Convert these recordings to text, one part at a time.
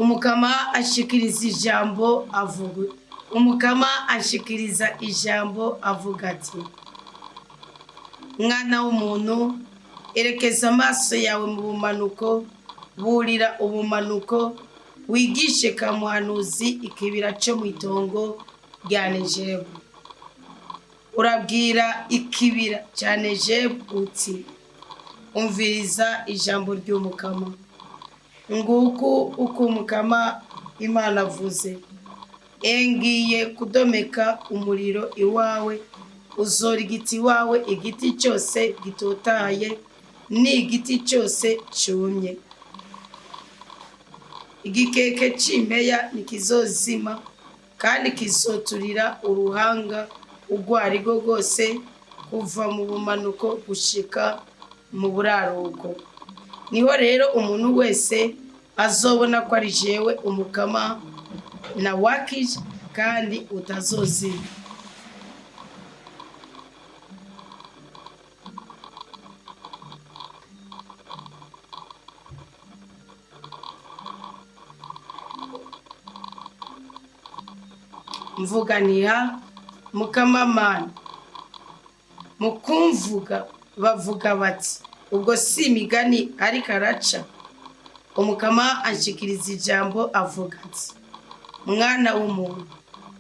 umukama ashikiriza ijambo avuga umukama ashikiriza ijambo avuga ati mwana w'umuntu erekeza amaso yawe mu bumanuko burira ubumanuko wigishe kamuhanuzi ikibira cyo mu itongo rya Negebu urabwira ikibira cya Negebu uti umviriza ijambo ry'umukama nguku uko umukama Imana avuze engiye kudomeka umuriro iwawe uzora igiti wawe igiti cyose gitotaye ni igiti cyose cyumye igikeke cy'impeya nikizozima kandi kizoturira uruhanga ugwarigo rwose kuva mu bumanuko gushika mu buraruko niho rero umuntu wese azobona ko ari jewe umukama na wakije kandi utazozima mvuganiha mukamamana mukumvuga bavuga bati ubwo si imigani ariko araca umukama anshikiriza ijambo avuga ati mwana w'umuntu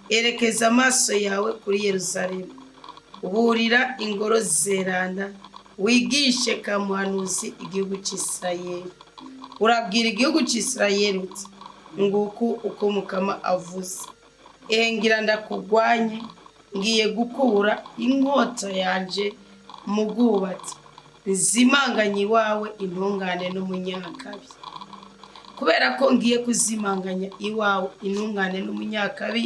erekeza amaso yawe kuri Yerusalemu uburira ingoro zeranda wigishe kamuhanuzi igihugu cy'Isirayeli urabwira igihugu cy'Isirayeli uti nguku uko umukama avuze ngira ndakugwanye ngiye gukura inkota yanje mu bwubatsi zimanganye iwawe intungane n'umunyakabi kubera ko ngiye kuzimanganya iwawe intungane n'umunyakabi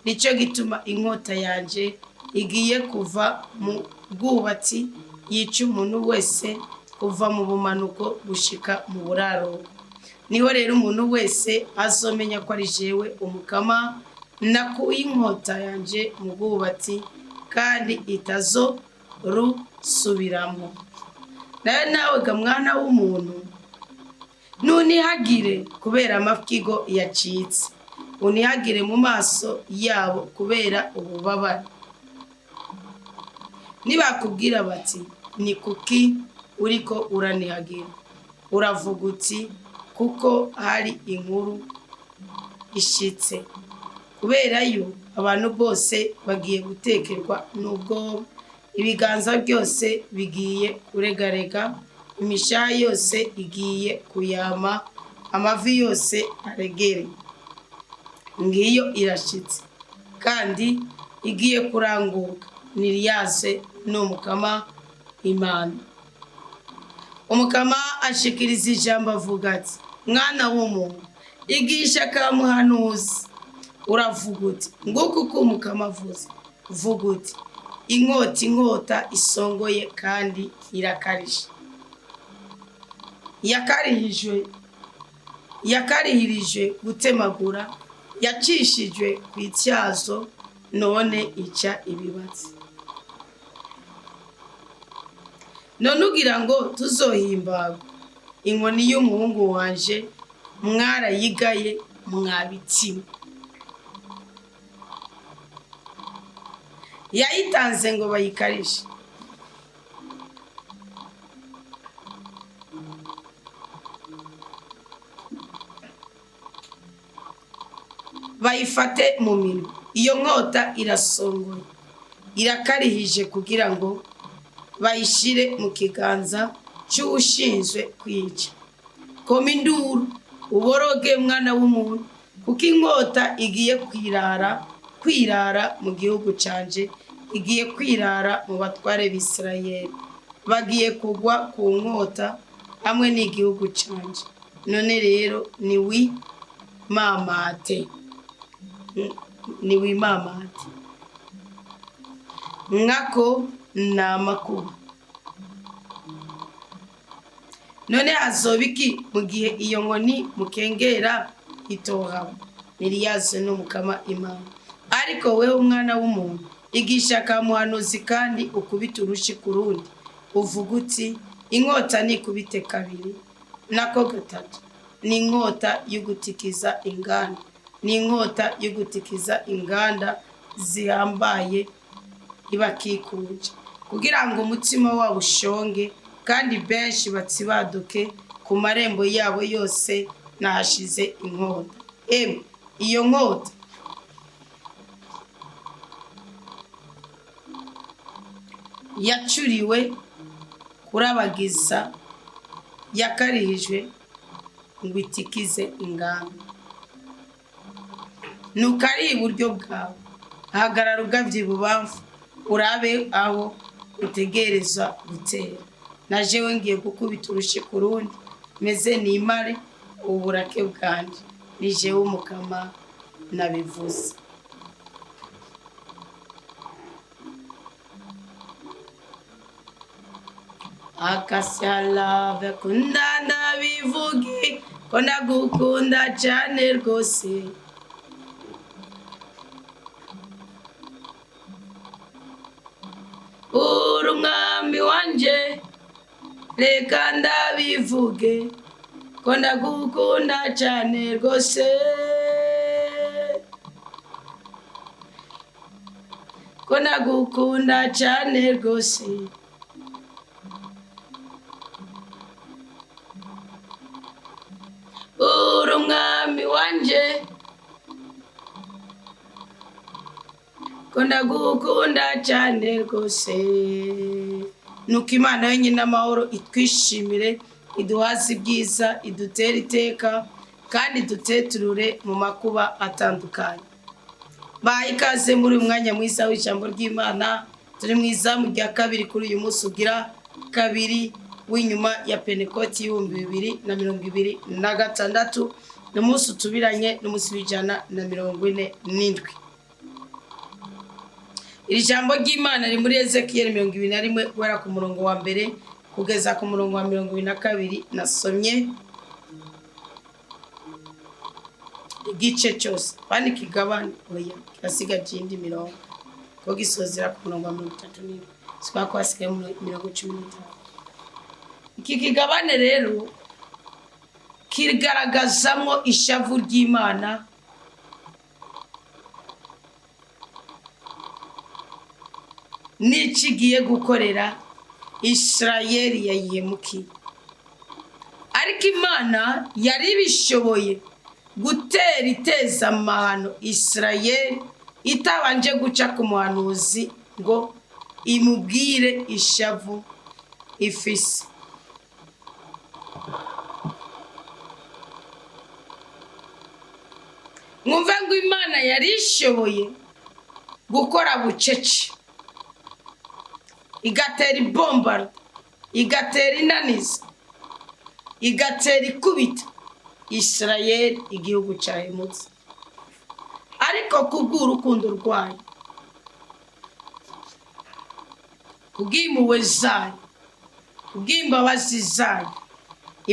nicyo gituma inkota yanje igiye kuva mu bwubatsi yica umuntu wese kuva mu bumanuko gushika mu buraro niho rero umuntu wese azomenya ko ari jewe umukama nakuye inkota yanje mu bwubatsi kandi itazo rusubiramo nawe ga mwana w'umuntu nunihagire kubera amafyigo yacitse unihagire mu maso yabo kubera ububabare nibakubwira bati ni kuki uriko uranihagira uravuga uti kuko hari inkuru ishitse kubera yo abantu bose bagiye gutekerwa nubwo ibiganza byose bigiye kuregarega imishaha yose igiye kuyama amavi yose aregere ngiyo irashitse kandi igiye kuranguka niriyaze n'umukama Imana umukama ashikiriza ijambo avuga ati mwana w'umuntu igisha kamuhanuzi uravuga uti nguko uko umukama avuze uvuga uti inkota isongoye kandi irakarisha yakarihirijwe gutemagura yacishijwe ku ityazo none ica ibibatsi none ugira ngo tuzohimbagwa inkoni y'umuhungu wanje mwarayigaye mwabitsima yayitanze ngo bayikarishe bayifate mu minwe iyo nkota irasongoye irakarihije kugira ngo bayishire mu kiganza cy'ushinzwe kwica koma induru uboroge mwana w'umuntu kuko inkota igiye kwirara mu gihugu canje igiye kwirara mu batware b'Isirayeli bagiye kugwa ku nkota hamwe n'igihugu canje none rero ni wimamate nkako n'amakuba none hazobiki mu gihe iyo nkoni mukengera itohaba niriyaze n'umukama Imana ariko wewe umwana w'umuntu igisha kamuhanuzi kandi ukubita urushi ku rundi uvuga uti inkota nikubite kabiri nako gatatu ni inkota y'ugutikiza inganda, ni inkota y'ugutikiza inganda zihambaye ibakikuje, kugira ngo umutima wabo ushonge kandi benshi batsibaduke ku marembo yabo yose nahashize inkota. Iyo nkota yacuriwe kurabagiza, yakarihijwe ngo itikize inganda. Nuko ari iburyo bwawe, hagarara ugavye ibubamfu, urabe aho utegereza gutera. Na jewe ngiye gukubita urushi ku rundi, meze nimare uburake bwanje. Ni jewe Umukama nabivuze. Akasyala kunda ndabivuge ko ndagukunda cyane rwose. Uri umwami wanje, reka ndabivuge ko ndagukunda cyane rwose. Ko ndagukunda cyane rwose. Uri umwami wanje, ko ndagukunda cyane rwose. Nuko Imana yonyine amahoro itwishimire, iduhaze ibyiza, idutere iteka kandi duteturure mu makuba atandukanye. Baha ikaze muri uyu mwanya mwiza w'ijambo ry'Imana. Turi mu izamu rya kabiri kuri uyu munsi ugira kabiri w'inyuma ya Pentekoti 2026. Ni umunsi utubiranye n'umunsi w'147. Iri jambo ry'Imana riri muri Ezekiyeli 21 guhera ku murongo wa mbere kugeza ku murongo wa 22. Nasomye igice cyose kandi kigabane oya kasiga jindi mirongo ko gisozera ku murongo wa 33 sikwa kwasiga mu 15. Iki kigabane rero kigaragazamo ishavu ry'Imana n'ikigiye gukorera Isirayeli yayihemukiye. Ariko Imana yari bishoboye gutera iteza amahano Isirayeli itabanje guca ku muhanuzi ngo imubwire ishavu ifise. Mwumva ngo Imana yari ishoboye gukora bucece, igatera ibomba, igatera inaniza, igatera ikubita Isirayeli igihugu cyahemutse. Ariko kubw'urukundo rwayo, kubw'impuhwe zayo, kubw'imbabazi zayo,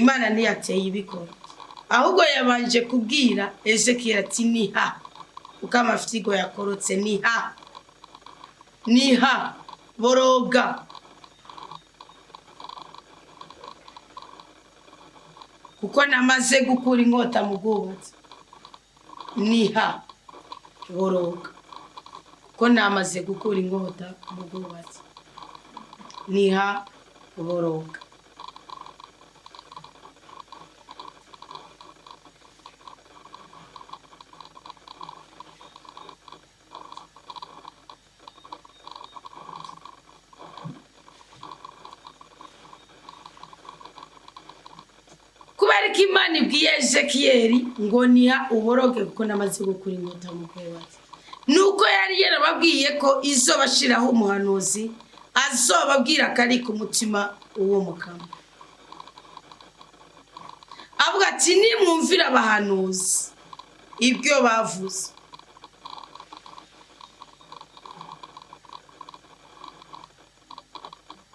Imana ntiyateye ibikora, ahubwo yabanje kubwira Ezekiyeli ati niha, kuko amafitigo yakorotse. Niha boroga, kuko namaze gukura inkota mu bwubatsi. Niha boroga, kuko namaze gukura inkota mu bwubatsi. Niha boroga. Kubarika Imana ibwiye Ezekiyeli ngo niha uboroge kuko namaze gukura inkota mu bwubatsi, nuko yari yarababwiye ko izobashiraho umuhanuzi azobabwira kari ku mutima uwo Mukama. Avuga ati nimwumvira abahanuzi ibyo bavuze,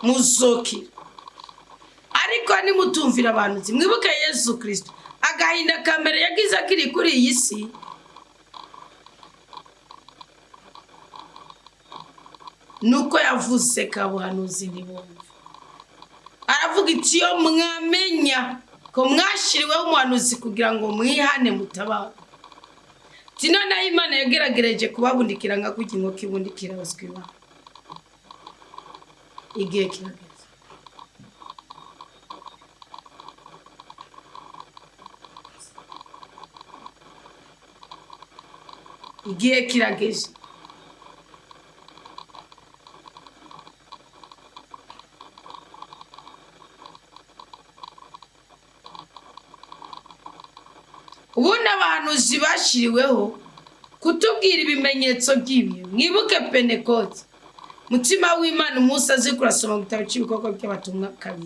muzokira. Ariko nimutumvira abahanuzi, mwibuke Yesu Kristo agahinda kamere yagize akiri kuri iyi si. Nuko yavuze ko abahanuzi ntibumva. Aravuga iti yo mwamenya ko mwashiriweho umuhanuzi kugira ngo mwihane mutabara. Tinona Imana yageragereje kubabundikira nka kugira ngo kibundikira abaswi ba. Igihe kirageze. Igihe kirageze. Ubundi abahanuzi bashiriweho kutubwira ibimenyetso by'ibihe. Mwibuke Pentekote. Mutima w'Imana Musa azi kurasoma mu gitabo cy'ibikorwa by'abatumwa 2.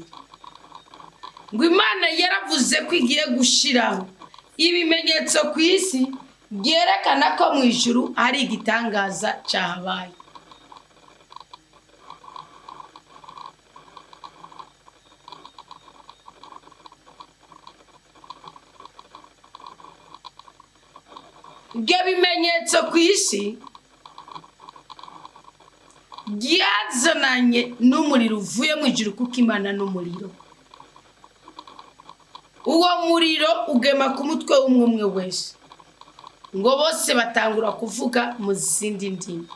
Ngo Imana yaravuze ko igiye gushiraho ibimenyetso ku isi byerekana ko mu ijuru ari igitangaza cyahabaye. Ibyo bimenyetso ku isi byazananye n'umuriro uvuye mu ijuru kuko Imana n'umuriro. Uwo muriro ugema ku mutwe w'umwe wese. Ngo bose batangura kuvuga mu zindi ndimi.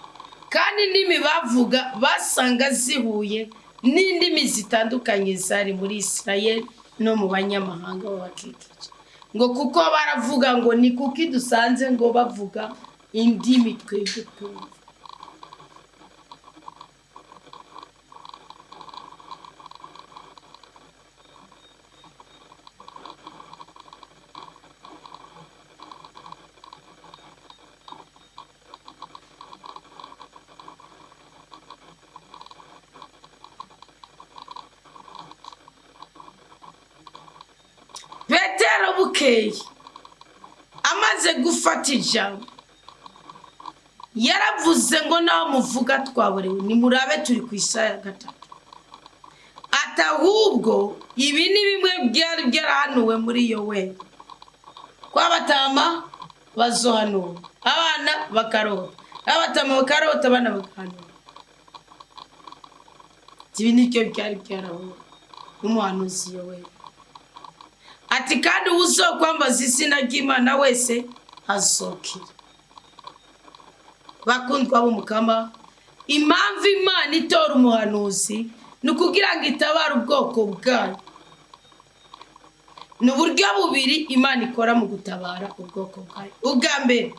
Kandi indimi bavuga basanga zihuye n'indimi zitandukanye zari muri Israel no mu banyamahanga babakikije. Ngo kuko baravuga ngo ni kuki dusanze ngo bavuga indimi twebwe twumva. Petero bukeye amaze gufata ijambo yaravuze ngo naho muvuga twaborewe nimurabe turi ku Isaya 3. Atahubwo ibi ni bimwe byari byarahanuwe muri Yoweli. Kwa batama bazohanura, abana bakarota, abatama bakarota, abana bakahanura. Ibi ni byo byari byarahanuwe n'umuhanuzi Yoweli. Ati kandi uzokwambaza izina ry'Imana wese azokira. Bakundwa b'Umukama, impamvu Imana itora umuhanuzi nukugira ngo itabara ubwoko bwayo. N'uburyo bubiri Imana ikora mu gutabara ubwoko bwayo. Ubwa mbere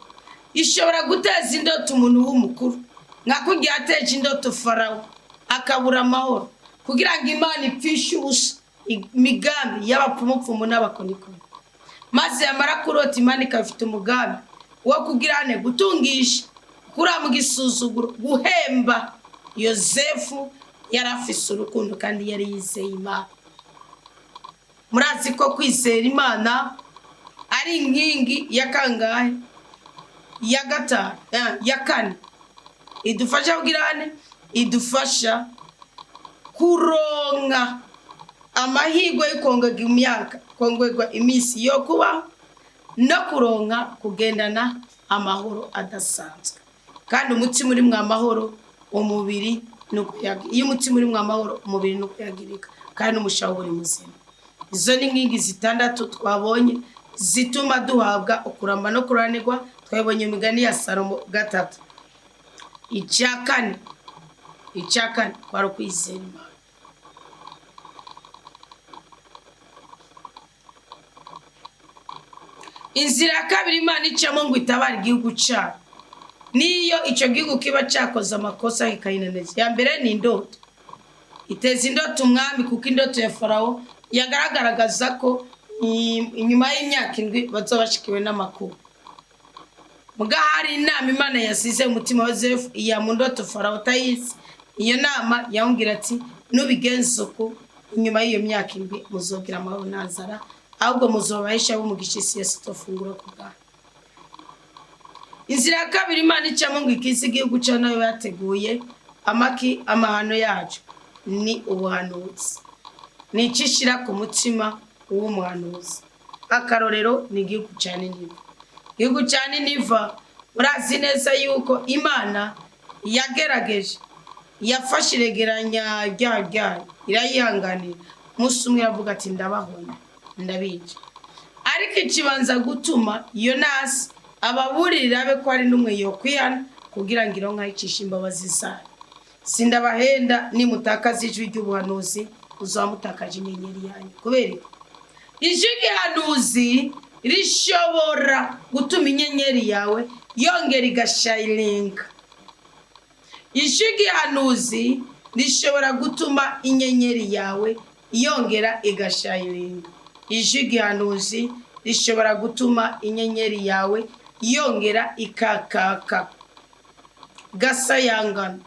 ishobora guteza indoto umuntu w'umukuru, nka kugira yateje indoto Farawo akabura amahoro, kugira ngo Imana ipfishe ubusa imigambi y'abapfumupfumu n'abakonikoni. Maze yamara kurota Imana ikafite umugambi wo kugirane gutungisha kura mu gisuzuguro guhemba Yosefu. Yarafise urukundo kandi yari yizeye Imana. Murazi ko kwizera Imana ari inkingi ya kangahe? Ya gatanu, ya kane. Idufasha kugirane, idufasha kuronka amahirwe y'ikongega imyaka, kongegwa iminsi yo kuba no kuronka kugendana amahoro adasanzwe. Kandi umutima uri mu amahoro umubiri nukuyagira. Iyo umutima uri mu amahoro umubiri nukuyagirika kandi umushaho buri muzima. Izo ni nkingi 6 twabonye zituma duhabwa ukuramba no kuranirwa. Twabonye imigani ya Salomo 3. Icyakane kwaro kwizera Imana. Inzira kabiri Imana icamo ngo itabara igihugu cyayo niyo icyo gihugu kiba cyakoze amakosa ikayineneza. Ya mbere ni indoto. Iteza indoto umwami kuko indoto ya Farawo yagaragaraga ko inyuma y'imyaka 7 bazobashikiwe n'amakuba. Muga hari inama Imana yasize umutima wa Yosefu iya mu ndoto Farawo tayizi. Iyo nama yamubwira ati nubigenza uko inyuma y'iyo myaka 7 muzogira amahoro nazara, ahubwo muzobahisha bumugisha isi yose tofungura ku bwa. Inzira ya kabiri Imana icamo ngo ikisi igihugu cyo nayo yateguye amahano yacu ni ubuhanuzi. Ni icishira ku mutima w'umuhanuzi. Akarorero ni igihugu cyane Niniva. Igihugu cyane Niniva murazi neza yuko Imana yagerageje yafashe iregeranya ryayo irayihanganira. Musi umwe yavuga ati ndabahona. ndabica. Ariko ikibanza gutuma Yonasi ababurira abe ko ari numwe yo kwihana kugira ngo ironka icisha imbabazi zayo. Sindabahenda nimutakaza ijwi ry'ubuhanuzi uzamutakaje inyenyeri yanyu. Kubera ijwi ry'ubuhanuzi rishobora gutuma inyenyeri yawe yongera igashayininga. Ijwi ry'ubuhanuzi rishobora gutuma inyenyeri yawe yongera igashayininga. Ijwi ry'ubuhanuzi rishobora gutuma inyenyeri yawe yongera ikakaka gasayangana.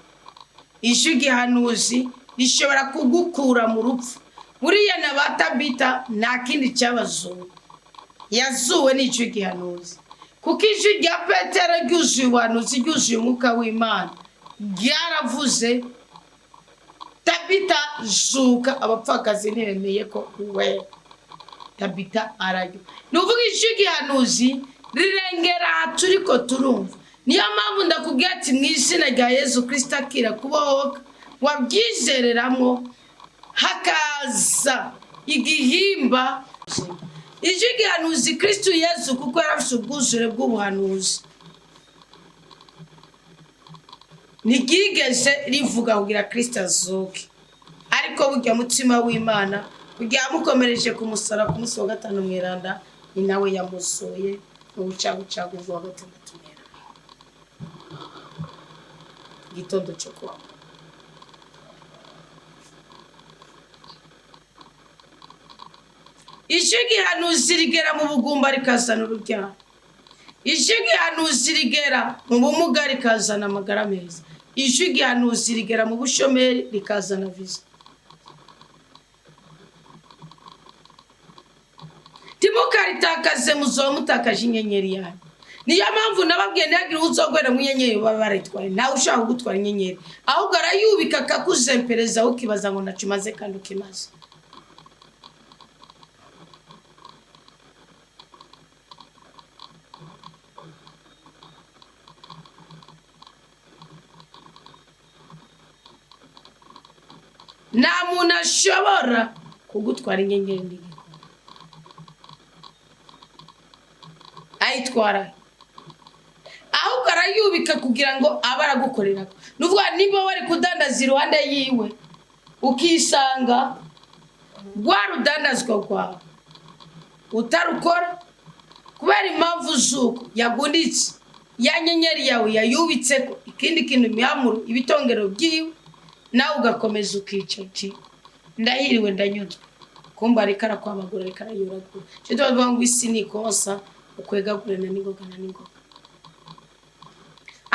Ijwi ry'ubuhanuzi rishobora kugukura mu rupfu. Buriya na Batabita nta kindi cyabazuwe, yazuwe n'ijwi ry'ubuhanuzi. Kuko ijwi rya Petero ryuzuye ubuhanuzi, ryuzuye umwuka w'Imana, ryaravuze Tabita zuka. Abapfakazi ntibemeye ko we Tabita arajya. Nuvuga ijwi ry'ubuhanuzi rirengera turiko turumva. Niyo mpamvu ndakubwira ati mu izina rya Yesu Kristo akira kubohoka, wabyizereramo hakaza igihimba. Ijwi ry'ubuhanuzi Kristo Yesu kuko yarafise ubwuzure bw'ubuhanuzi, ntigigeze rivuga kugira Kristo azuke. Ariko burya mutima w'Imana burya mukomereje kumusara ku munsi wa gatanu mweranda, ni nawe yamusoye mu bucagucagu bwa gatandatu mweranda, gitondo cyo kuwa. Ijwi ry'ubuhanuzi rigera mu bugumba rikazana urubyaro. Ijwi ry'ubuhanuzi rigera mu bumuga rikazana amagara meza. Ijwi ry'ubuhanuzi rigera mu bushomeri rikazana viza. Timukaritakaze muzomutakaje inyenyeri yanyu. Niyo mpamvu nababwiye ntihagire uzogwera mu nyenyeri baba baritwaye. Ntawe ushaka gutwara inyenyeri, ahubwo arayubika akakuzempereza ukibaza ngo ntacyo umaze kandi ukimaze. Nta muntu ashobora kugutwara inyenyeri ndigiko. Ayitwara ahubwo arayubika kugira ngo abe aragukorera. Nuvuga niba wari kudandaza iruhande yiwe ukisanga rwa rudandazwa rwawe utarukora kubera impamvu z'uko yagunditse ya nyenyeri yawe yayubitseko ikindi kintu miyamuru ibitongero byiwe, nawe ugakomeza ukica ndahiriwe ndanyuzwe kumba rikara kwamagura rikara yoragura. Cyo tuvuga ngo isi ni kosa ukwegagurana n'ingoga na n'ingoga.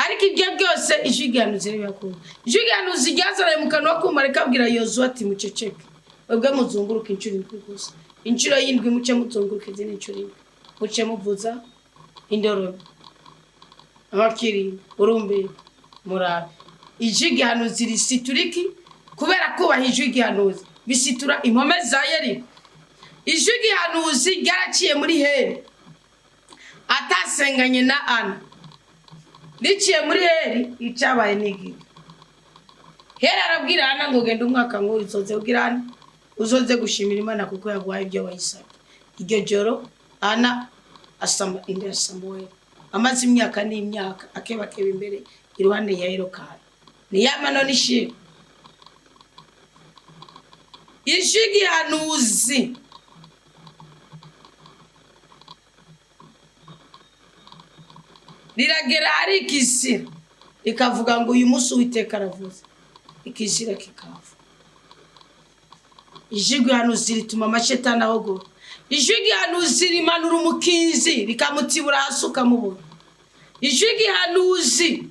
Ariko ibyo byose ijwi ry'ubuhanuzi ribakunda. Ijwi ry'ubuhanuzi ryazaraye mu kanwa k'Umara rikabwira Yozuwa ati muceceke, webwe muzunguruka inshuro indwi gusa. Inshuro y'indwi muce muzunguruka izindi inshuro indwi. Muce muvuza indoro, abakiri urumbe murabe. Ijwi ry'ubuhanuzi risituriki kubera kubaha ijwi ry'ubuhanuzi bisitura impome za Yeriko. Ijwi ry'ubuhanuzi ryaraciye muri Heri atasenganye na Ana, riciye muri Heri icyabaye n'igi. Heri arabwira Ana ngo genda umwaka ngo uzoze ugira Ana uzoze gushimira Imana kuko yaguhaye ibyo wayisabye. Iryo joro Ana asama inda ya Samuel, amaze imyaka n'imyaka akebakeba imbere iruhande ya Elokana. Ni yamano nishimye. Ijwi ry'ubuhanuzi riragera hari ikisira rikavuga ngo uyu munsi Uwiteka aravuze, ikisira kikava. Ijwi ry'ubuhanuzi rituma amashetani ahogora. Ijwi ry'ubuhanuzi rimanura umukinzi rikamutibura hasi ukamubura. Ijwi ry'ubuhanuzi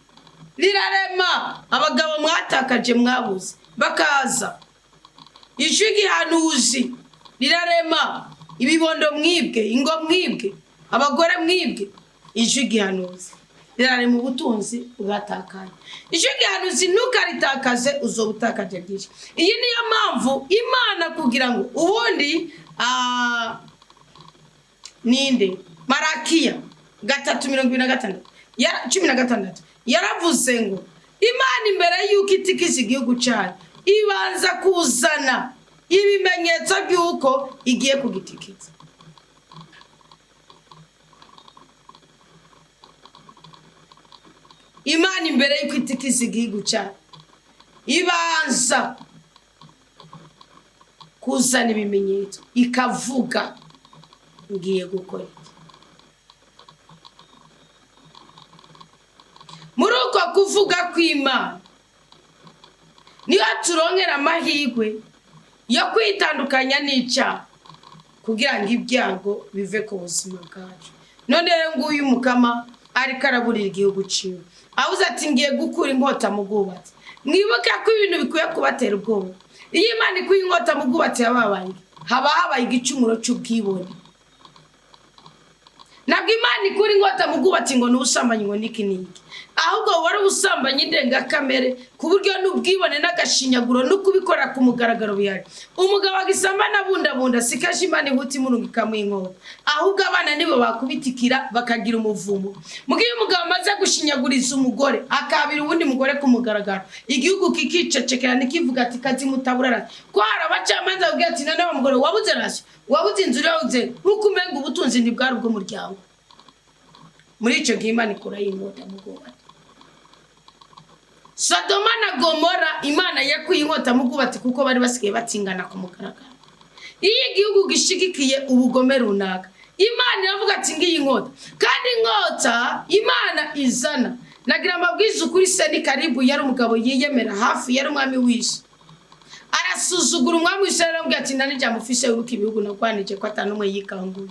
rirarema abagabo mwatakaje mwabuze bakaza. Ijwi ry'ubuhanuzi rirarema ibibondo mwibwe, ingo mwibwe, abagore mwibwe. Ijwi ry'ubuhanuzi rirarema ubutunzi bwatakaye. Ijwi ry'ubuhanuzi ntukaritakaze uzobutakaje byinshi. Iyi niyo mpamvu Imana kugira ngo ubundi ninde Marakiya 3:26 16 yaravuze ngo Imana imbere yuko itikiza igihugu cyayo ibanza kuzana ibimenyetso by'uko igiye kugitikiza. Imana imbere y'uko itikiza igihugu cyayo ibanza kuzana ibimenyetso ikavuga ngiye gukora. Muri uko kuvuga kw'Imana niyo turongera amahirwe yo kwitandukanya n'icyaha kugira ngo ibyago bive ku buzima bwacu. None rero nguyu Mukama ariko araburira igihugu ciwe avuze ati ngiye gukura inkota mu bwubatsi. Mwibuke ko ibintu bikwiye kubatera ubwoba. Iyo Imana ikuye inkota mu bwubatsi yababaye haba habaye igicumuro cy'ubwibone. Ntabwo Imana ikura inkota mu bwubatsi ngo n'ubusambanyi ngo niki niki, ahubwo wari ubusambanyi ndengakamere ku buryo n'ubwibone n'agashinyaguro no kubikora ku mugaragaro bihari. Umugabo agisambana bundabunda sikaje Imana ihuti murungika mu inkota, ahubwo abana nibo bakubitikira bakagira umuvumo. Mugiye umugabo amaze gushinyaguriza umugore akabira ubundi mugore ku mugaragaro, igihugu kikicecekera nikivuga ati kazi mutaburara ko harabacamanza ubwo ati none wa mugore wabuze rasyo wabuze inzuri wabuze nkukumenga ubutunzi ndibwari bwo muryango. Muri icyo gihe Imana ikora inkota mu bwubatsi. Sodoma na Gomora Imana yakuye inkota mu bwubatsi kuko bari basigaye batingana ku mugaragaro. Iyo igihugu gishigikiye ubugome runaka Imana iravuga ati ngiyi inkota, kandi inkota Imana izana. Nagira amabwiza ukuri Senikeribu yari umugabo yiyemera hafi yari umwami w'isi. Arasuzugura umwami w'isi aramubwira ati ndanije amufishe uruka ibihugu nagwanije ko atanumwe yikanguye.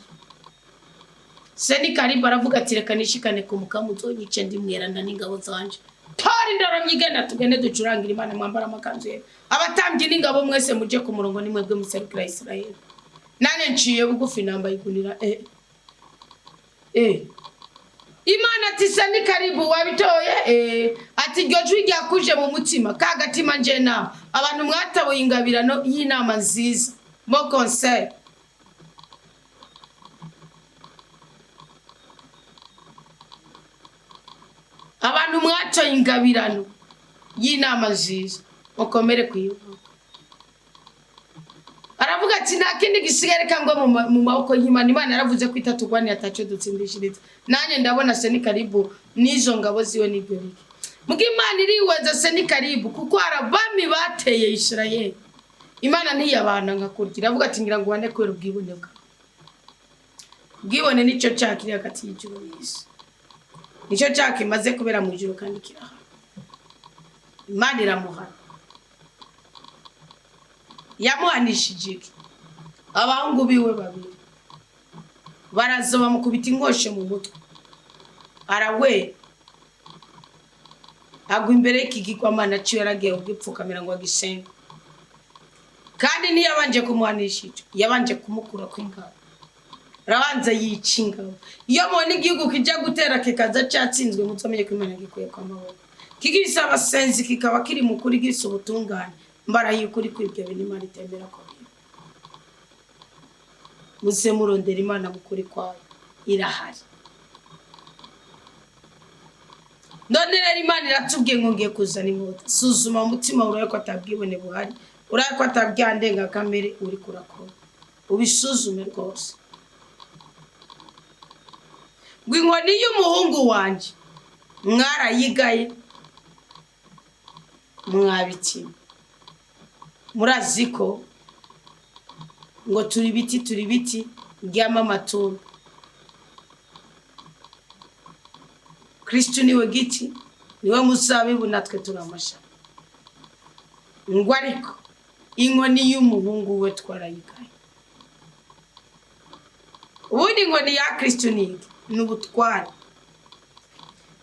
Senikeribu aravuga ati reka nishikane ku Mukama uzonyice ndimwerana n'ingabo zanje. Tori ndaramyigenda tugende ducurangira Imana mwambara amakanzu ye. Abatambyi n'ingabo mwese muje ku murongo nimwebwe muserukira Israeli. Nane nciye bugufi nambaye igunira Imana ati Senikeribu wabitoye ati Jojwi yakuje mu mutima kagatima nje na abantu mwataboye ingabirano y'inama nziza mo conseil. Abantu mwaco ingabirano y'inama nziza mukomere kwibuka. Aravuga ati nta kindi gisigaye kangwa mu maboko y'Imana. Imana yaravuze ko itatugwanira ataco dutsindishiriza. Nanye ndabona Senikeribu nizo ngabo ziwe nibyo biki. Mugi Imana iriweza Senikeribu kuko arabami bateye Israeli. Imana ntiyabana ngakurikira. Aravuga ati ngira ngo wane kwera ubwibone bwa. Ubwibone nico cyakiri hagati y'ijuru n'isi. Nico cyaki maze kubera mu ijuru kandi kiraha. Imana iramuhana. Yamuhanishije abahungu biwe babiri barazoba mukubita inkoshe mu mutwe arawe agwa imbere y'ikigirwamana ciwe yaragiye kugipfukamira ngo agisenga. Kandi ntiyabanje kumuhanishije yabanje kumukura kw'ingabo, arabanza yica ingabo. Iyo mubona igihugu kijya gutera kikaza cyatsinzwe muzomenye ko Imana gikuye kwa maboko kigisa abasenzi kikaba kiri mukuri gisa ubutungane mbara y'ukuri kwibyo bintu Imana itembera ko muze murondera Imana mukuri kwayo irahari. None rero Imana iratubwiye ngo ngiye kuzana inkota. Suzuma umutima uraye ko atabwibone buhari, uraye ko atabyandenga kamere uri kurakora, ubisuzume rwose. Ngo inkoni y'umuhungu wanje mwarayigaye mwabiti. Muraziko ngo turi biti ryama amatungo. Kristo niwe giti niwe muzabibu natwe turamasha. Ngo ariko inkoni y'umuhungu we twarayigaye. Ubundi inkoni ya Kristo ni n'ubutware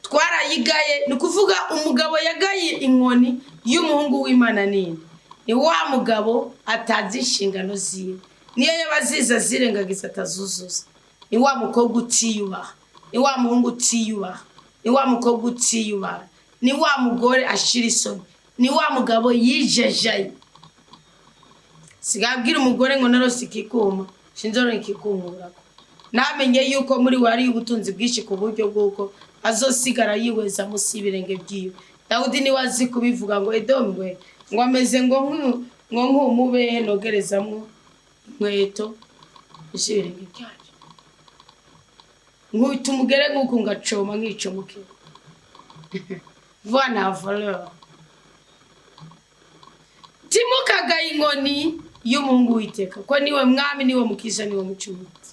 twarayigaye. Ni kuvuga umugabo yagaye inkoni y'umuhungu w'Imana nini ni wa mugabo atazi inshingano ziwe, niyo yabaziza zirengagiza atazuzuza. Ni wa mukobwa utiyubaha, ni wa muhungu utiyubaha, ni wa mukobwa utiyubaha, ni wa mugore ashira isoni, ni wa mugabo yijejaye. Sigabwira umugore ngo narose ikikuma shinzoro ikikumurako. Namenye yuko muri wari ubutunzi bwishi ku buryo bwuko azosigara yiweza musi ibirenge byiwe. Dawudi ni wazi kubivuga ngo Edomu ngo ameze ngo ngo nk'umubehe nogerezamwo inkweto ishirenge byaje nk'utu mugere nk'uko ngacoma nk'icomukira Voilà, valeur. Timukagaye inkoni y'umuhungu witeka ko niwe mwami niwe mukisha niwe mucumuzi.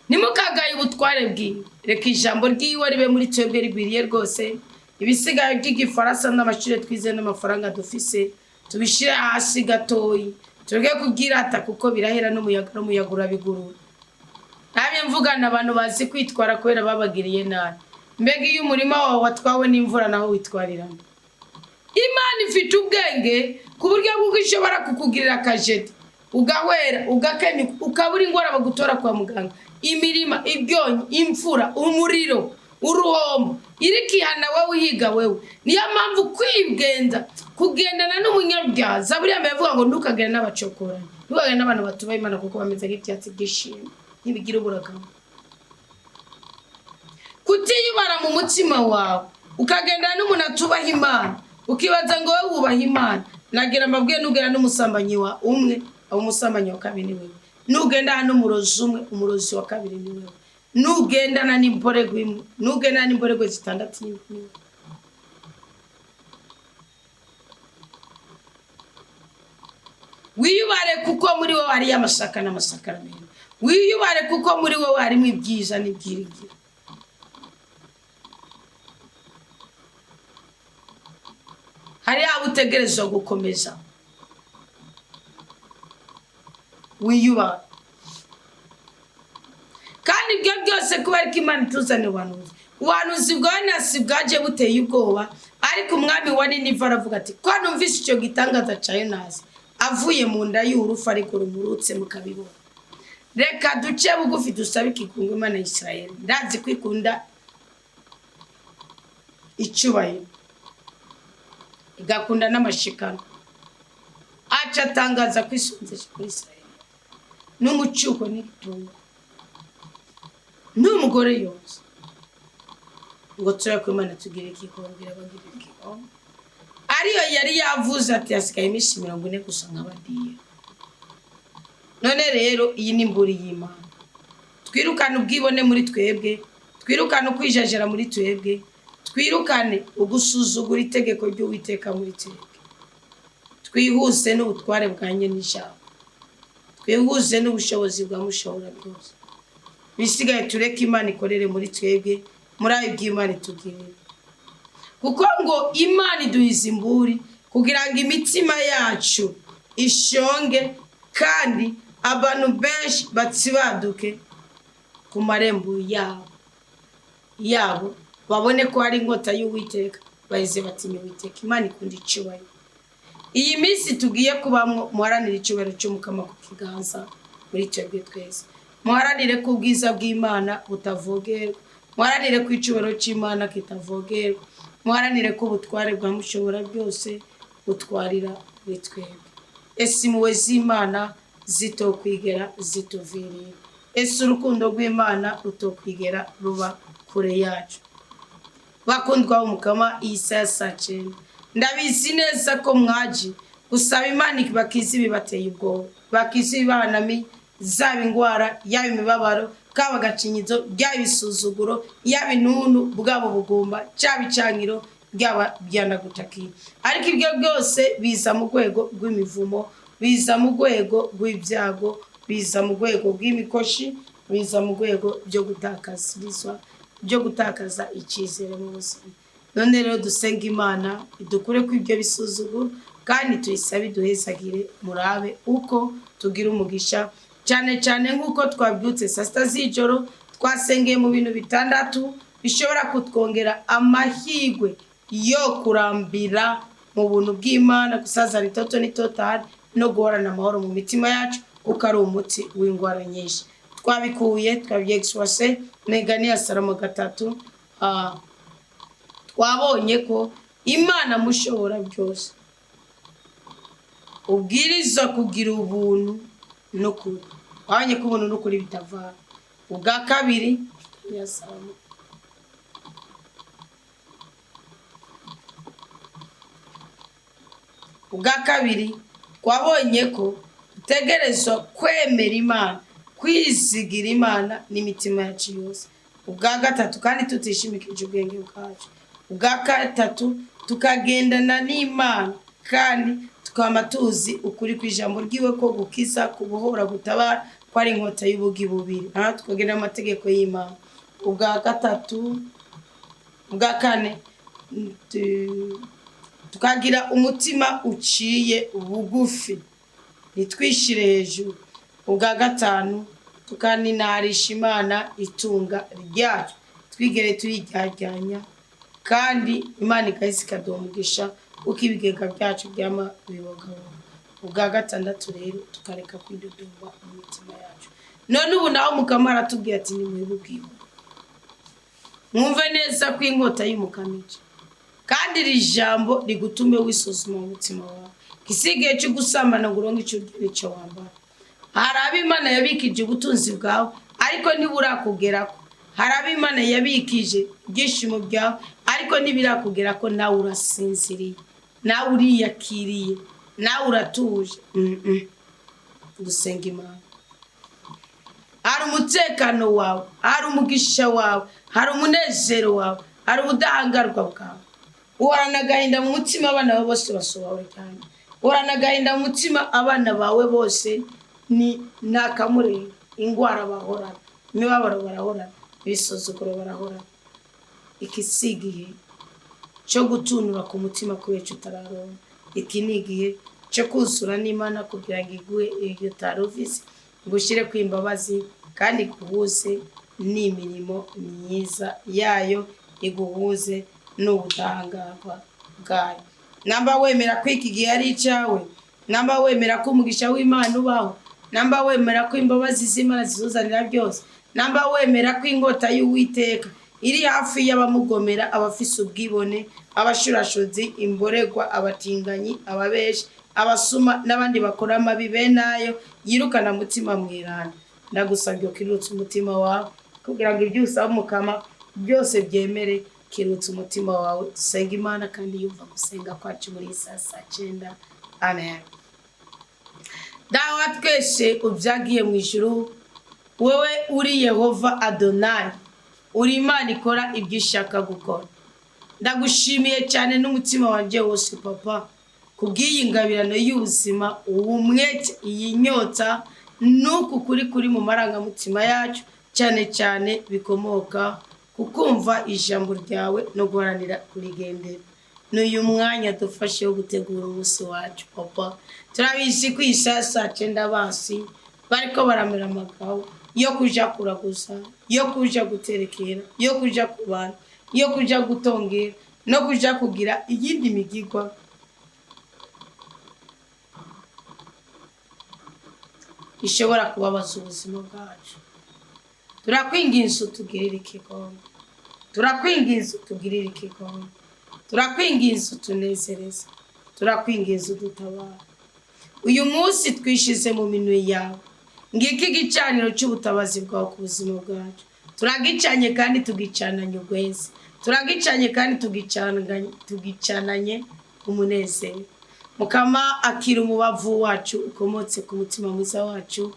Nimukagaye ubutware bwiwe reka ijambo ryiwe ribe muri twebwe rigwiriye rwose ibisigaye by'igifaransa n'amashuri twize n'amafaranga dufise tubishire hasi gatoyi tureke kubwirata kuko birahera n'umuyaga urabigurura. Namye mvugana abantu bazi kwitwara kubera babagiriye nabi. Mbega iyo umurima wawe watwawe n'imvura naho witwarirana. Imana ifite ubwenge ku buryo bw'uko ishobora kukugirira akajeti ugahwera ugakenya ukabura ingwara bagutora kwa muganga. Imirima, ibyonyi, imfura, umuriro, uruhombo irikihana wowe uhiga wewe. Niyo mpamvu kwibgenza kugendana n'umunyabyaha Zaburi yavuga ngo ntukagende n'abacokoranye ntukagende n'abantu batubaha Imana kuko bameze nk'ibyatsi by'ishimwe ntibigira uburagamo. Kutiyubara mu mutima wawe ukagendana n'umuntu atubaha Imana ukibaza ngo wowe wubaha Imana nagira mbabwiye nugera n'umusambanyi wa umwe abo umusambanyi wa kabiri ni wewe. Nugenda n'umurozi umwe umurozi wa kabiri ni wewe. Nugendana n'imborego imwe nugendana n'imborego zitandatu ni wewe. Wiyubare kuko muri wowe hari amasaka n'amasakaramentu. Wiyubare kuko muri wowe harimo ibyiza n'ibyiringiro. Hari abutegerezwa gukomeza. Wiyubare. Kandi ibyo byose kuba ariko Imana ituzane ubuhanuzi. Ubuhanuzi bw'Anasi bwaje buteye ubwoba ariko umwami wa Niniva aravuga ati ko numvise icyo gitangaza cya Yonasi avuye mu nda y'urufu ariko rumurutse mukabibona. Reka duce bugufi dusabe ikikungu Imana ya Israel. Ndazi kwikunda icyubahiro igakunda n'amashikano aca atangaza kwisonzesha kuri Israel n'umucuko n'igitungo n'umugore yose ngo turako Imana tugire ikikongera bagira ikikongo ariyo yari yavuze ati hasigaye iminsi 40 gusa nk'abadiye. None rero iyi ni mburi y'Imana twirukane ubwibone muri twebwe twirukane ukwijajera muri twebwe twirukane ugusuzugura itegeko ry'Uwiteka muri twebwe twihuse n'ubutware bwanye n'ijambo twihuse n'ubushobozi bwa mushobora byose bisigaye tureke Imana ikorere muri twebwe muri ayo bw'Imana itugirira kuko ngo Imana iduhiza imburi kugira ngo imitima yacu ishonge kandi abantu benshi batsibaduke ku marembo yabo babone ko ari inkota y'Uwiteka bahize batinya Uwiteka. Imana ikunda icyubahiro. Iyi minsi tugiye kubamwo muharanire icyubahiro cy'umukama ku kiganza muri twebwe twese. Muharanire ko ubwiza bw'Imana butavogerwa. Muharanire ko icyubahiro cy'Imana kitavogerwa. Muharanire ko ubutware bwa mushobora byose butwarira muri twebwe. Ese impuhwe z'Imana zitokwigera zituvirira. Ese urukundo rw'Imana rutokwigera ruba kure yacu. Bakundwa umukama Isaya sace ndabizi neza ko mwaji gusaba Imana ibakiza bibateye ubwoba bakiza ibanami zaba ingwara yaba imibabaro kaba gacinyizo byaba isuzuguro yaba inunu bwabo bugomba cyaba icangiro byaba byanagutakiye ariko ibyo byose biza mu rwego rw'imivumo biza mu rwego rw'ibyago biza mu rwego rw'imikoshi biza mu rwego byo gutakazirizwa byo gutakaza icyizere mu buzima. None rero dusenga Imana idukure ku ibyo bisuzuguro kandi tuyisabe duhezagire murabe uko tugira umugisha cyane cyane nk'uko twabyutse saa sita z'ijoro twasengeye mu bintu bitandatu bishobora kutwongera amahirwe yo kurambira mu buntu bw'Imana gusazana itoto n'itotari no guhorana amahoro mu mitima yacu kuko ari umuti w'indwara nyinshi. Twabikuye twabyexwase Megani ya Salomo 3 twabonye ko Imana mushobora byose ubwiriza kugira ubuntu no kuri wabonye ko ubuntu no kuri bitavana. Ubwa kabiri ya Salomo ubwa kabiri twabonye ko dutegerezwa kwemera Imana, kwizigira Imana n'imitima yacu yose. Ubwa gatatu kandi tutishimikije ubwenge bwacu. Ubwa gatatu tukagendana n'Imana kandi tukaba tuzi ukuri kw'ijambo ryiwe ko gukiza, kubohora, gutabara ko ari inkota y'ubugi bubiri. Tukagendera amategeko y'Imana. Ubwa gatatu, ubwa kane tukagira umutima uciye bugufi, nitwishire hejuru. Ubwa gatanu tukaninarisha Imana itunga ryacu, twigere turiryajyanya kandi Imana ikahise ikaduha umugisha uko ibigega byacu byama bibogaboga. Ubwa gatandatu rero tukareka kwidudumba mu mitima yacu. None ubu naho Mukama aratubwiye ati nimwibukiwe, mwumve neza ko inkota y'umukamije kandi iri jambo rigutume wisuzuma mu mutima wawe, gisigaye cyo gusambana ngo uronke icyo urya n'icyo wambara. Hari abo Imana yabikije ubutunzi bwawe ariko ntiburakugerako. Hari abo Imana yabikije ibyishimo byawe ariko ntibirakugerako. Nawe urasinziriye, nawe uriyakiriye, nawe uratuje. Gusenga Imana, hari umutekano wawe, hari umugisha wawe, hari umunezero wawe, hari ubudahangarwa bwawe. Uhorana agahinda mu mutima abana bawe bose basobanuye cyane. Uhorana agahinda mu mutima abana bawe bose ni nakamurenge, ingwara bahorana, imibabaro barahorana, ibisuzuguro barahorana. Iki si igihe cyo gutunura ku mutima kubera icyo utararonka. Iki ni igihe cyo kuzura n'Imana kugira ngo iguhe ibyo utaruvize, ngushyire ku imbabazi kandi iguhuze n'imirimo myiza yayo, iguhuze n'ubudahangarwa bwayo. Namba wemera ko iki gihe ari icyawe, namba wemera ko umugisha w'Imana ubaho, namba wemera ko imbabazi z'Imana zizuzanira byose, namba wemera ko inkota y'Uwiteka iri hafi y'abamugomera, abafise ubwibone, abashurashuzi, imboregwa, abatinganyi, ababeshi, abasuma n'abandi bakora amabi benayo, yirukana mutima mwerana. Ndagusabye kirutse umutima wawe kugira ngo ibyo usaba Mukama byose byemere. Kirutse umutima wawe, dusenga Imana kandi yumva gusenga kwacu muri saa 9. Amen. Dawa twese ubyagiye mu ijuru, wowe uri Yehova Adonai, uri Imana ikora ibyo ishaka gukora. Ndagushimiye cyane n'umutima wanjye wose Papa kubw'iyi ngabirano y'ubuzima, ubumwete, iyi nyota nuko kuri mu marangamutima yacu, cyane cyane bikomoka kukumva ijambo ryawe no guharanira kurigendera. N'uyu mwanya dufashe wo gutegura umunsi wacu Papa, turabizi ko saa 9 basi bariko baramera amagabo yo kuja kuraguza, yo kuja guterekera, yo kuja kubana, yo kuja gutongera no kuja kugira iyindi migigwa ishobora kubabaza ubuzima bwacu. Turakwinginze utugirire ikigongo, turakwinginze utugirire ikigongo, turakwinginze utunezereze, turakwinginze udutabara. Uyu munsi twishize mu minwe yawe, ngiki gicaniro cy'ubutabazi bwawe ku buzima bwacu. Turagicanye kandi tugicananye ubwezi, turagicanye kandi tugicananye umunezero. Mukama akira umubavu wacu ukomotse ku mutima mwiza wacu.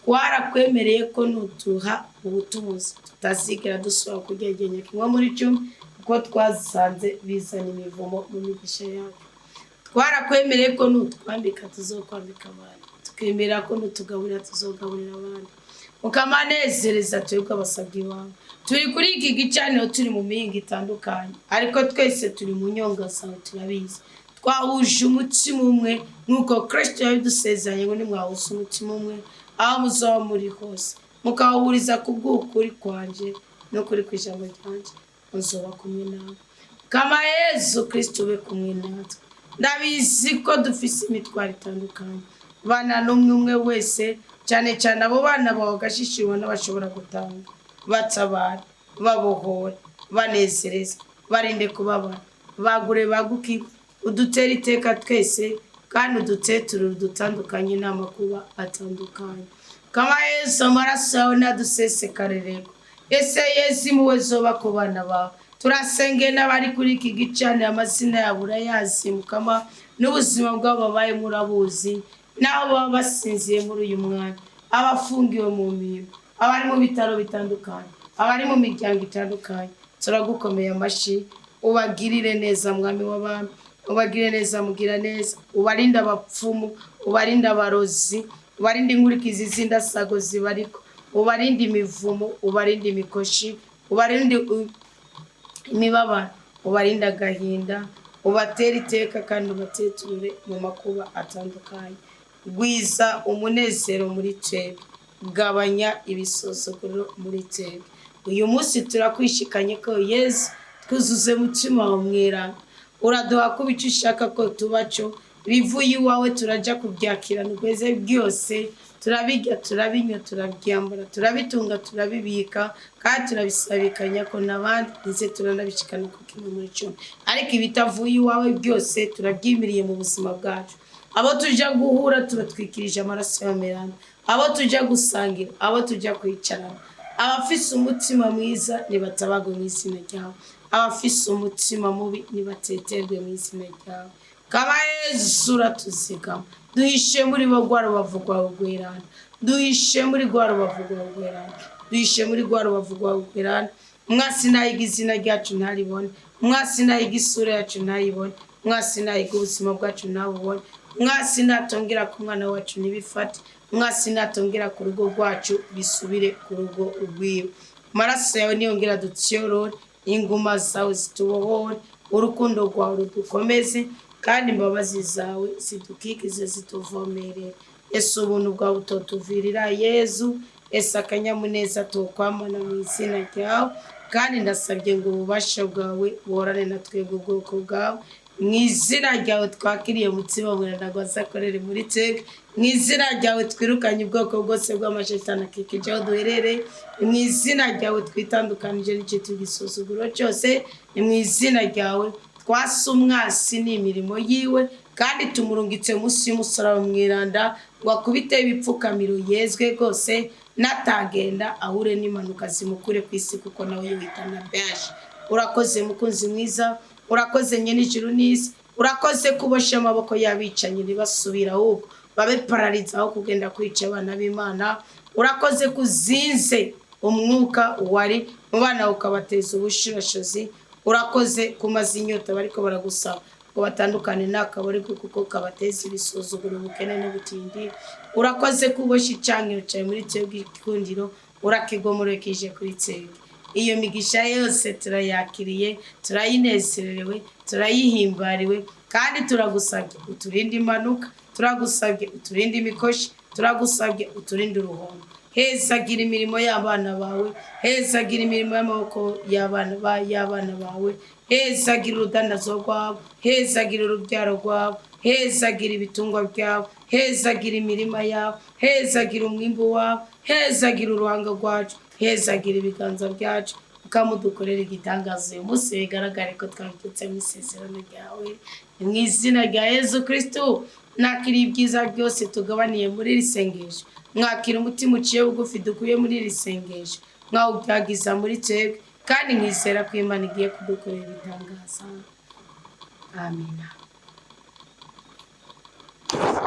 Twarakwemereye ko nutuha ubutubuzi tutazigera dusubira kugeragenya kimwe muri cyo, kuko twasanze bizana imivumo mu migisha yacu. Twarakwemereye ko nutwambika tuzokwambika abandi, tukemera ko nutugaburira tuzogaburira abandi. Mukama nezereza twebwe abasabyi bawe. Turi kuri iki gicaniro, turi mu mihingo itandukanye, ariko twese turi mu nyonga zawe turabizi. Twahuje umutima umwe nk'uko Kristo yabidusezeranye ngo nimwahuje umutima umwe aho muzaba muri hose, mukahuriza ku bw'ukuri kwanje no kuri kw'ijambo ryanje, muzoba kumwe nawe. Kama Yesu Kristo ube kumwe natwe. Ndabizi ko dufise imitwaro itandukanye, bana n'umwe wese, cyane cyane abo bana bawe gashishirwa n'abashobora gutanga, batabara, babohora, banezereza, barinde kubabara, bagure baguki, udutera iteka twese kandi uduteturure udutandukanye n'amakuba atandukanye. Kama Yesu amaraso yawe nadusesekarereko. Ese Yesu impuhwe zoba ku bana bawe. Turasenge n'abari kuri iki gicaniro amazina yabo urayazi Mukama, n'ubuzima bwabo babaye murabuzi, n'abo baba basinziye muri uyu mwanya, abafungiwe mu miro, abari mu bitaro bitandukanye, abari mu miryango itandukanye, turagukomeye amashyi, ubagirire neza mwami w'abami, ubagirire neza mugira neza, ubarinde abapfumu, ubarinde abarozi, ubarinde inkurikizi z'indasago zibariko, ubarinde imivumo, ubarinde imikoshi, ubarinde imibabaro, ubarinde agahinda, ubatere iteka kandi ubateturure mu makuba atandukanye. Gwiza umunezero muri twebwe, gabanya ibisuzuguro muri twebwe. Uyu munsi turakwishikanye ko Yesu twuzuze mutima wa mweranda, uraduha kuba icyo ushaka ko tuba cyo, bivuye iwawe turajya kubyakirana ubweze bwose, turabirya turabinywa turabyambara turabitunga turabibika kandi turabisabikanya ko n'abandi ndetse turanabishikana ku kimwe muri cyo, ariko ibitavuye iwawe byose turabyimiriye mu buzima bwacu. Abo tujya guhura tubatwikirije amaraso y'ameranda, abo tujya gusangira, abo tujya kwicarana, abafise umutima mwiza nibatabagwe mu izina ryawe, abafise umutima mubi nibateterwe mu izina ryawe. Kama Yesu uratuzigama, duhishe muri bo rwa rubavu rwawe rweranda, duhishe muri rwa rubavu rwawe rweranda, duhishe muri rwa rubavu rwawe rweranda. Umwasi nayiga izina ryacu ntaribone, umwasi nayiga isura yacu ntayibone, umwasi nayiga ubuzima bwacu ntabubone, umwasi natongera ku mwana wacu ntibifate, umwasi natongera ku rugo rwacu bisubire ku rugo rwiwe. Amaraso yawe niyongera dutyorore, inguma zawe zitubohore, urukundo rwawe rudukomeze kandi imbabazi zawe zidukikize zituvomerere. Yesu ubuntu bwawe butotuvirira, Yesu Yesu akanyamuneza tukwamana mu izina ryawe, kandi ndasabye ngo ububasha bwawe buhorane na twebwe ubwoko bwawe, mu izina ryawe twakiriye mutima mweranda gwasakorere muri twebwe, mu izina ryawe twirukanye ubwoko bwose bw'amashetani akikije aho duherereye, mu izina ryawe twitandukanije n'ikintu gisuzuguro cyose, mu izina ryawe twase umwasi n'imirimo yiwe kandi tumurungitse munsi y'umusaraba mweranda ngo akubite ibipfukamiro yezwe rwose, natagenda ahure n'impanuka zimukure ku isi kuko nawe yihitana benshi. Urakoze mukunzi mwiza, urakoze nyenijuru n'isi, urakoze kubosha amaboko y'abicanye ntibasubira ahubwo babe parariza aho kugenda kwica abana b'Imana. Urakoze kuzinze umwuka wari mu bana ukabateza ubushirashozi, urakoze kumaza inyota bariko baragusaba ngo batandukane n'akabari kuko kabateza ibisuzuguro, ubukene n'ubutindi. Urakoze kubosha icankiro cyawe muri twebwe igikundiro, urakigomorokije kuri twebwe. Iyo migisha yose turayakiriye, turayinezerewe, turayihimbariwe kandi turagusabye uturinde impanuka, turagusabye uturinde imikoshi, turagusabye uturinde uruhombo. Hezagira imirimo y'abana bawe, hezagira imirimo y'amaboko y'abana bawe, hezagira urudandazo rwabo, hezagira urubyaro rwabo, hezagira ibitungwa byabo, hezagira imirima yabo, hezagira umwimbu wabo, hezagira uruhanga rwacu, hezagira ibiganza byacu, ukamudukorera igitangaza uyu munsi bigaragare ko twabyutse mu isezerano ryawe. Mu izina rya Yesu Kristo nakiriye ibyiza byose tugabaniye muri iri sengesho, mwakira umutima uciye bugufi dukuye muri iri sengesho, mwawubyagiza muri twebwe kandi nkizera ko Imana igiye kudukorera ibitangaza. Amina.